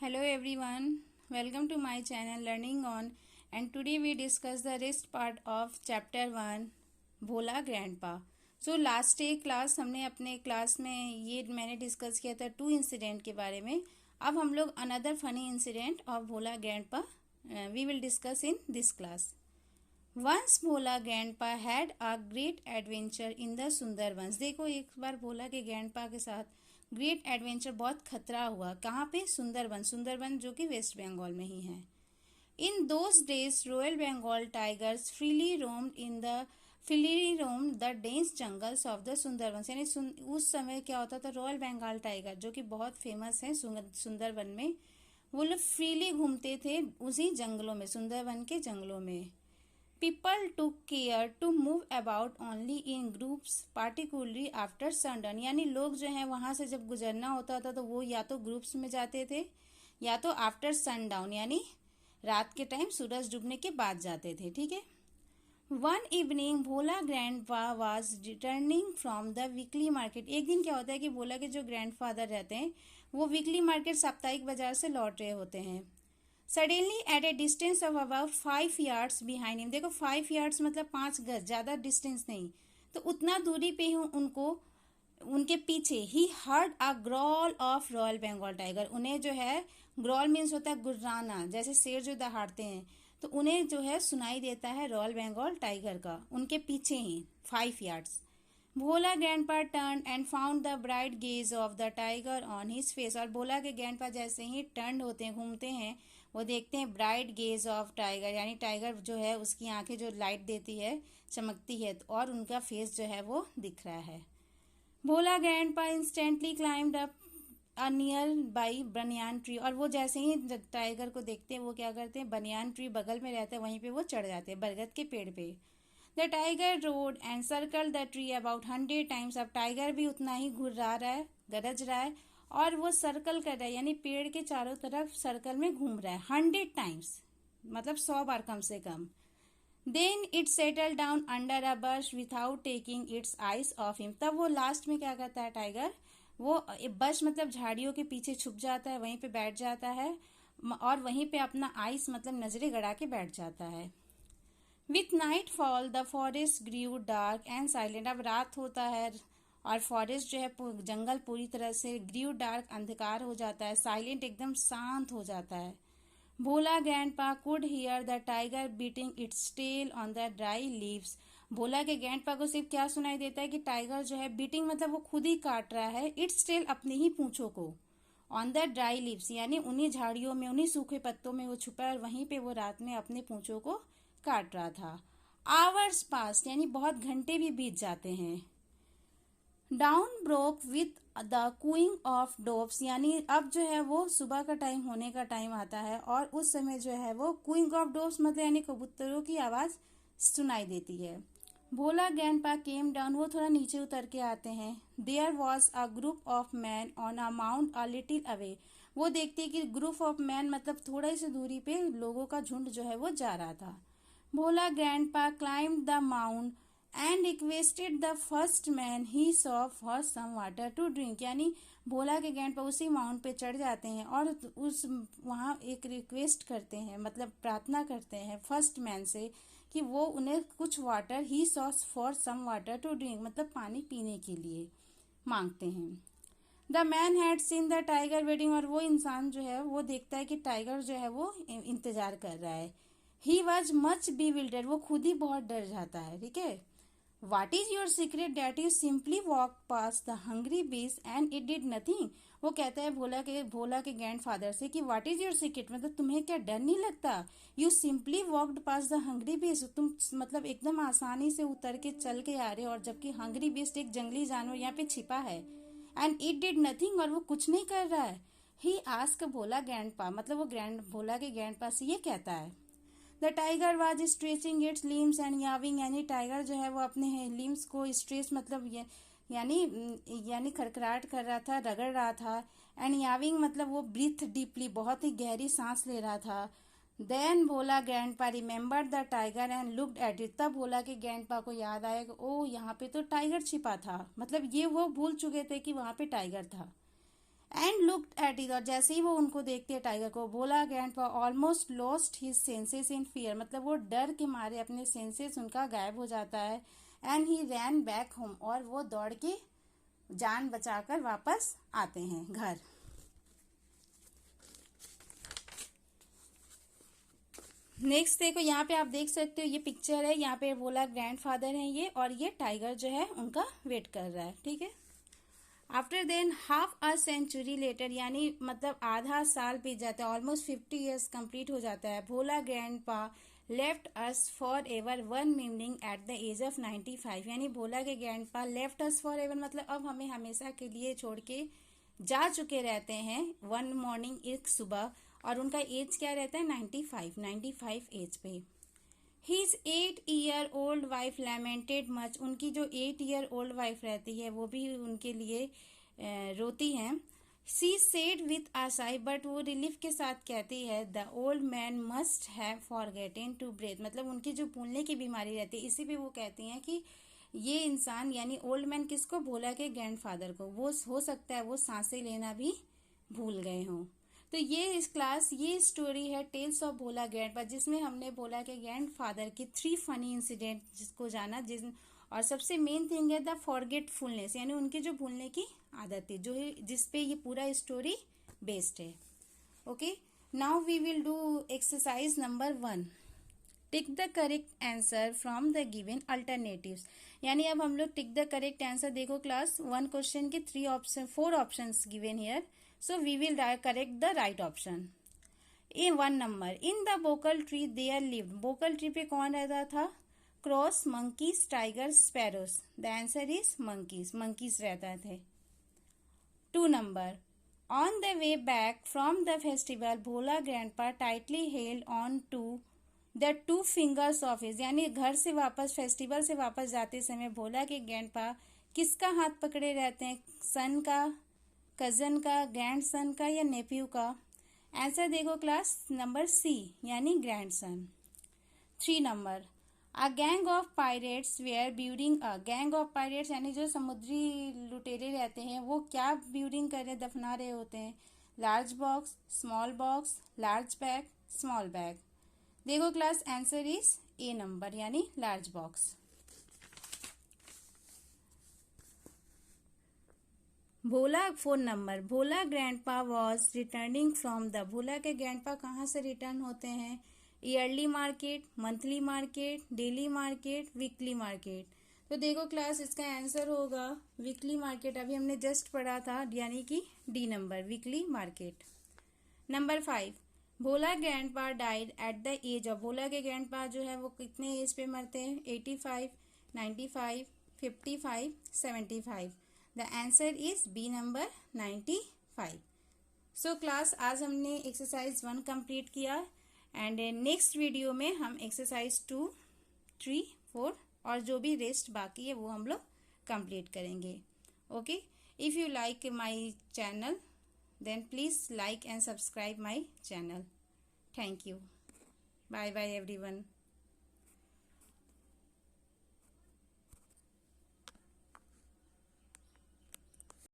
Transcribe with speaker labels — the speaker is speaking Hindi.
Speaker 1: Hello everyone, welcome to my channel Learning On, and today we discuss the rest part of chapter 1 Bhola grandpa. So last day class हमने अपने क्लास में ये मैंने डिस्कस किया था 2 इंसिडेंट के बारे में। अब हम लोग another funny incident of Bhola grandpa we will discuss in this class. Once Bhola grandpa had a great adventure in the Sundarbans. देखो एक बार भोला के ग्रैंडपा के साथ ग्रेट एडवेंचर बहुत खतरा हुआ। कहाँ पे? सुंदरवन। सुंदरवन जो कि वेस्ट बंगाल में ही है। In those days royal Bengal tigers freely roamed the dense jungles of the Sundarban. यानी उस समय क्या होता था, रॉयल बंगाल टाइगर जो कि बहुत फेमस है सुंदरवन में, वो लोग फ्रीली घूमते थे उसी जंगलों में, सुंदरवन के जंगलों में। People took care to move about only in groups, particularly after sundown। यानी लोग जो है वहां से जब गुजरना होता था तो वो या तो ग्रुप्स में जाते थे या तो आफ्टर सनडाउन यानी रात के टाइम सूरज डूबने के बाद जाते थे। ठीक है। One evening Bhola grandpa was returning from the weekly market. एक दिन क्या होता है कि भोला के जो ग्रैंडफादर रहते हैं वो वीकली मार्केट साप्ताहिक बाजार से लौट रहे होते हैं। Suddenly eight A distance of about 5 yards behind him. देखो 5 yards मतलब 5 गज, ज्यादा डिस्टेंस नहीं, तो उतना दूरी पे ही उनको उनके पीछे ही heard a growl of royal Bengal tiger. उन्हें जो है, ग्रॉल मीन्स होता है गुर्राना, जैसे शेर जो दहाड़ते हैं, तो उन्हें जो है सुनाई देता है रॉयल बंगाल टाइगर का उनके पीछे ही 5 yards। Bhola grandpa turn and found the bright gauge of the tiger on his face. और भोला के ग्रैंडपा जैसे ही टर्न होते हैं, घूमते हैं, वो देखते हैं ब्राइट गेज ऑफ टाइगर, यानी टाइगर जो है उसकी आंखें जो लाइट देती है, चमकती है, और उनका फेस जो है वो दिख रहा है। Bhola grandpa instantly climbed up a nearby banyan tree. और वो जैसे ही टाइगर को देखते हैं वो क्या करते हैं, बनियान ट्री बगल में रहता है वहीं पे वो चढ़ जाते हैं, बरगद के पेड़ पे। The tiger road and circle the tree about 100 times। अब टाइगर भी उतना ही घुर्रा रहा है, गरज रहा है, और वो सर्कल कर रहा है, यानी पेड़ के चारों तरफ सर्कल में घूम रहा है 100 times, मतलब 100 बार कम से कम। Then it settle down under a bush without taking its eyes off him. तब वो लास्ट में क्या करता है टाइगर, वो बश मतलब झाड़ियों के पीछे छुप जाता है, वहीं पे बैठ जाता है और वहीं पे अपना आइस मतलब नजरें गड़ा के बैठ जाता है। With nightfall the forest grew dark and silent. अब रात होता है और फॉरेस्ट जो है जंगल पूरी तरह से ग्रीव डार्क, अंधकार हो जाता है, साइलेंट एकदम शांत हो जाता है। Bhola grandpa could hear the tiger beating its tail on the dry leaves. Bhola के ग्रैंडपा को सिर्फ क्या सुनाई देता है कि टाइगर जो है बीटिंग मतलब वो खुद ही काट रहा है, इट्स टेल अपनी ही पूंछों को, ऑन द ड्राई लीव्स यानी उन्हीं झाड़ियों में, उन्हीं सूखे पत्तों में वो छुपा है और वहीं पे वो रात में अपने पूंछों को काट रहा था। आवर्स पास यानी बहुत घंटे भी बीत जाते हैं। Dawn broke with the cooing of doves. यानी अब जो है वो सुबह का टाइम होने का टाइम आता है और उस समय जो है वो कूइंग ऑफ डोव्स मतलब यानी कबूतरों की आवाज सुनाई देती है। भोला ग्रैंडपा केम डाउन, वो थोड़ा नीचे उतर के आते हैं। There was a group of man on a mount a little away. वो देखते कि ग्रुप ऑफ मैन मतलब थोड़ा सी दूरी पे लोगों का झुंड जो है वो जा रहा था। Bhola grandpa climbed the mount and requested the first man he saw for some water to drink. यानी भोला के ग्रैंडपा उसी माउंट पे चढ़ जाते हैं और उस वहाँ एक रिक्वेस्ट करते हैं, मतलब प्रार्थना करते हैं फर्स्ट मैन से कि वो उन्हें कुछ water, he saw for some water to drink मतलब पानी पीने के लिए मांगते हैं। The man had seen the tiger waiting. और वो इंसान जो है वो देखता है कि टाइगर जो है वो इंतजार कर रहा है। ही वॉज मच bewildered, वो खुद ही बहुत डर जाता है। ठीक है। What is your secret that you simply walk pass the hungry बीस एंड इट डिड नथिंग। वो कहता है भोला के ग्रैंडफादर से कि व्हाट इज योर सीक्रेट, मतलब तुम्हें क्या डर नहीं लगता, you simply walked pass the hungry बीस, तुम मतलब एकदम आसानी से उतर के चल के आ रहे हो, और जबकि हंग्री बीस्ट एक जंगली जानवर यहाँ पे छिपा है, एंड इट डिड नथिंग, और वो कुछ नहीं कर रहा है। ही आस्क भोला ग्रैंडपा, मतलब वो भोला के ग्रैंडपा से ये कहता है। The tiger was stretching it's limbs and yawing. यानी टाइगर जो है वो अपने लिम्स को स्ट्रेच मतलब ये यानी खड़खड़ाहट कर रहा था, रगड़ रहा था, एंड याविंग मतलब वो ब्रीथ डीपली, बहुत ही गहरी सांस ले रहा था। Then Bhola grandpa remember the tiger and looked at it. तब भोला के ग्रैंडपा को याद आया कि ओ यहाँ पे तो टाइगर छिपा था, मतलब ये वो भूल चुके थे कि वहां पे टाइगर था। एंड लुक्ड एट इट, और जैसे ही वो उनको देखते हैं टाइगर को, Bhola grandpa almost lost his senses in fear, मतलब वो डर के मारे अपने सेंसेस उनका गायब हो जाता है। And he ran back home, और वो दौड़ के जान बचाकर वापस आते हैं घर। नेक्स्ट देखो, यहाँ पे आप देख सकते हो, ये पिक्चर है, यहाँ पे भोला ग्रैंडफादर है ये, और ये टाइगर जो है उनका वेट कर रहा है, ठीक है। After then half a century later, यानी मतलब आधा साल बीत जाता है, ऑलमोस्ट 50 ईयर्स कंप्लीट हो जाता है। Bhola grandpa left us forever one morning at the age of 95, यानी भोला के grandpa left us forever मतलब अब हमें हमेशा के लिए छोड़ के जा चुके रहते हैं वन मॉर्निंग, एक सुबह, और उनका एज क्या रहता है 95 एज पे। His 8-year-old वाइफ लैमेंटेड मच, उनकी जो 8-year-old वाइफ रहती है वो भी उनके लिए रोती हैं। She said with a sigh, but वो रिलीफ के साथ कहती है the old man must have forgotten to breathe, मतलब उनकी जो भूलने की बीमारी रहती है, इसी पे वो कहती हैं कि ये इंसान, यानी ओल्ड मैन किसको, भोला के ग्रैंडफादर को, वो हो सकता है वो सांसें लेना भी भूल गए हों। तो ये इस क्लास, ये स्टोरी है टेल्स ऑफ भोला ग्रैंडपा, जिसमें हमने भोला के ग्रैंडफादर की 3 फनी इंसिडेंट जिसको जाना, और सबसे मेन थिंग है द फॉरगेटफुलनेस, यानी उनकी जो भूलने की आदत थी, जो है जिसपे ये पूरा स्टोरी बेस्ड है। Okay, now we will do exercise number 1, tick the correct answer from the given alternatives, यानी अब हम लोग टिक द करेक्ट आंसर, देखो क्लास 1 क्वेश्चन के 4 options given here, so we will correct the right option. In 1 number, in the vocal tree there lived, vocal tree पे कौन रहता था, cross, monkeys, tigers, sparrows, the answer is monkeys रहता थे। 2 number, on the way back from the festival Bhola grandpa tightly held on to the 2 fingers of his, यानी घर से वापस, फेस्टिवल से वापस जाते समय भोला के ग्रैंडपा किसका हाथ पकड़े रहते हैं, सन का, कजन का, ग्रैंड सन का, या नेफ्यू का। आंसर देखो क्लास नंबर सी, यानी grandson. 3 number, a gang of pirates were burying, a gang of pirates यानी जो समुद्री लुटेरे रहते हैं वो क्या ब्यूडिंग कर रहे, दफना रहे होते हैं, large box, small box, large bag, small bag. देखो class answer is A number, यानी large box. Bhola 4 number, Bhola grandpa was returning from the, Bhola के ग्रैंडपा कहाँ से रिटर्न होते हैं, yearly market, monthly market, daily market, weekly market. तो देखो क्लास इसका आंसर होगा वीकली मार्केट, अभी हमने जस्ट पढ़ा था, यानी कि D number, weekly market. Number 5, Bhola grandpa died at the age of, Bhola के ग्रैंडपा जो है वो कितने एज पे मरते हैं, 85, 95, 55, 75। The answer is B number 95। So class आज हमने एक्सरसाइज 1 कंप्लीट किया, एंड नेक्स्ट वीडियो में हम एक्सरसाइज 2, 3, 4 और जो भी रेस्ट बाकी है वो हम लोग कंप्लीट करेंगे। Okay, if you like my channel then please like and subscribe my channel. Thank you, bye bye everyone.